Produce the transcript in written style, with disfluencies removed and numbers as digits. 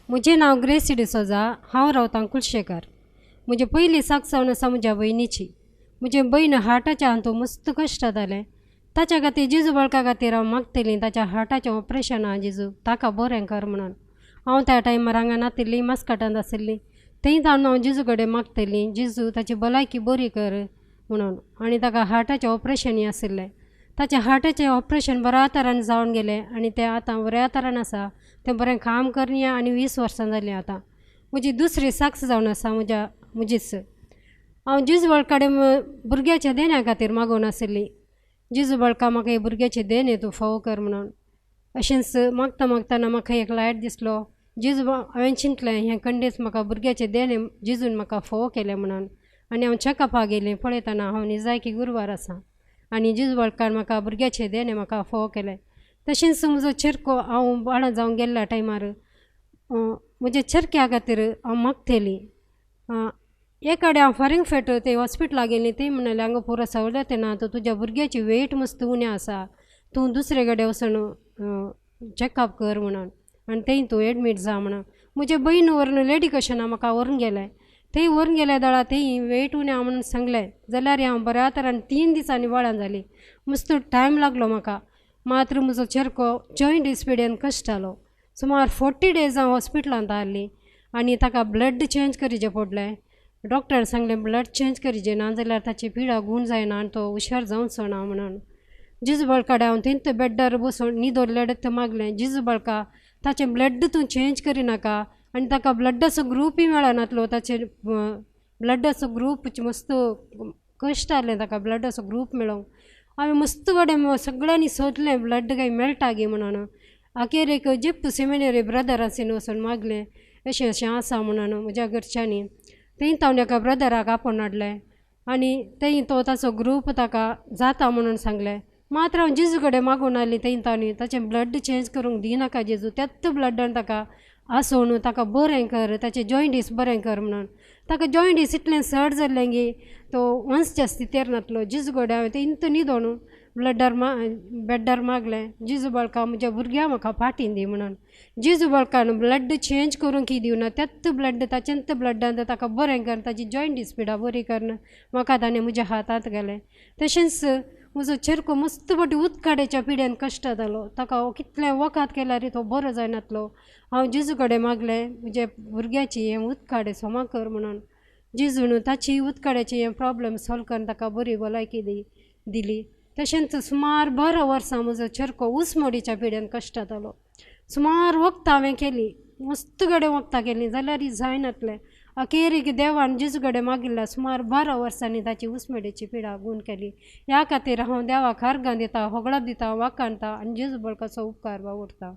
म्हजें नांव ग्रेसी डिसोजा, हांव रावतां कुलशेकार. म्हजी पयली साक जावन आसा म्हज्या भयणीची. म्हजे भयण हार्टाच्या हातूंत मस्त कश्ट जालें. ताच्या खातीर जेजू बाळका खातीर हांव मागतलीं ताच्या हार्टाचें ऑपरेशन आहा जेजू ताका बरें कर म्हणून. हांव त्या टायमार हांगा नातिल्लीं, मास्काटांत आशिल्लीं. थंय जावन हांव जेजू कडेन मागतलीं, जेजू ताची भलायकी बरी कर म्हणून. आनी ताका हार्टाचें ऑपरेशनूय आशिल्लें. ताचें हार्टाचें ऑपरेशन बऱ्या तरान जावन गेलें आनी तें आतां बऱ्या तरान आसा. तें बरें काम करया आनी 20 वर्सां जालीं आतां. म्हजी दुसरी साक्स जावन आसा म्हजीच. हांव जेजू बाळा कडेन भुरग्याच्या देण्या खातीर मागून आशिल्लीं. जेजू बाळका म्हाका हे भुरग्याचे देणे तूं फावो कर म्हणून. अशेंच मागता मागतना म्हाका एक लायट दिसलो. जेजू हांवें चिंतलें हें खंडीत म्हाका भुरग्याचे देणे जेजून म्हाका फावो केले म्हणून. आनी हांव चॅकअपाक गेलें, पळयतना हांव निजायकी गुरवार आसा आनी जेजू बाळकान म्हाका भुरग्याचे देणे म्हाका फावो केले. तशेंच म्हजो चेरको हांव बाळा जावंक गेल्ल्या टायमार म्हज्या चेरक्या खातीर हांव मागतलीं. एक कडेन हांव फॉरेन फेट ते हॉस्पिटलाक गेलीं. थंय म्हणलें हांगा पुरो सवलती ना, तो तुज्या भुरग्याची वेट मस्त उणें आसा, तूं दुसरे कडेन वचून चॅकअप कर म्हणून आनी थंय तूं एडमीट जा म्हणून. म्हजे भयण व्हरून लेडिकेशना म्हाका व्हरून गेलें. थंय व्हरून गेल्या दळा थंय वेट उणें म्हणून सांगलें जाल्यार हांव बऱ्या तरान 3 दिसांनी वळान जालीं. मस्त टायम लागलो म्हाका. मात्र म्हजो चेरको जॉयंट डिस्पिडेन कश्ट जालो. सुमार 40 days हांव हॉस्पिटलांत आसलीं आनी ताका ब्लड चेंज करिचें पडलें. डॉक्टरान सांगलें ब्लड चेंज करिचें ना जाल्यार ताची पिडा गूण जायना आनी तो हुशार जावचो ना म्हणून. जेजू बाळकाडे हांव थंय बेड्डार बसून न्हिदोर लडत मागलें, जेजू बाळका ताचें ब्लड तूं चेंज करिनाका आनी ताका ब्लडाचो ग्रुपूय मेळनातलो. ताचे ब्लडाचो ग्रूप मस्त कश्ट जालें ताका ब्लडाचो ग्रूप मेळोंक. हांवें मस्त कडेन सगळ्यांनी सोदलें ब्लड काही मेळटा गे म्हणून. आखेर एक जिप्त सेमिनरी ब्रदरांसीन वचून मागलें अशें अशें आसा म्हणून म्हज्या घरच्यांनी. थंय हांव एका ब्रदराक आपोवन हाडलें आनी थंय तो ताचो ग्रूप ताका जाता म्हणून सांगलें. मात्र हांव जेजू कडेन मागून आसलीं थंय तांणी ताचें ब्लड चेंज करूंक दिनाका जेजू, त्याच ब्लडान ताका आसोवन ताका बरें कर, ताचें जॉयंटीस बरें कर म्हणून. ताका जॉयंटीस इतलें सड जाल्लें गी तो वंसच्या स्थितीर नासलो. जेजू कडेन हांवें थंय न्हिदोन बेड्डार मागलें, जेजू बाळका म्हज्या भुरग्याक म्हाका फाटीं दी म्हणून. जेजू बाळकान ब्लड चेंज करूंक दिवना, त्याच ब्लड ताचेंच ब्लडान ताका बरें कर, ताची जॉयंटीस पिडा बरी कर म्हाका ताणें म्हज्या हातांत घालें. तशेंच म्हजो चेरको मस्त फावटी उदकाड्याच्या पिड्यान कश्ट जालो. ताका कितलें वखद केल्यार तो बरो जायनातलो. हांव जेजू कडेन मागलें म्हज्या भुरग्याची हें उदकाडे सोमा कर म्हणून. जेजून ताची उदकाड्याची हें प्रॉब्लेम सॉल्व करून ताका बरी भलायकी दिली. तशेंच सुमार 12 वर्सां म्हजो चेरको उसमोडीच्या पिड्यान कश्ट जालो. सुमार वखदां हांवें केलीं, मस्त कडेन वखदां केलीं जाल्यार जायनातलें. आखेर देवान जेजू कडेन मागिल्ल्या सुमार 12 वर्सांनी ताची उसमेडीची पिडा गूण केली. ह्या खातीर हांव देवाक अर्गां दितां, होगळो दितां, वाखाणटां आनी जेजू बाळकाचो उपकार वावुरतां.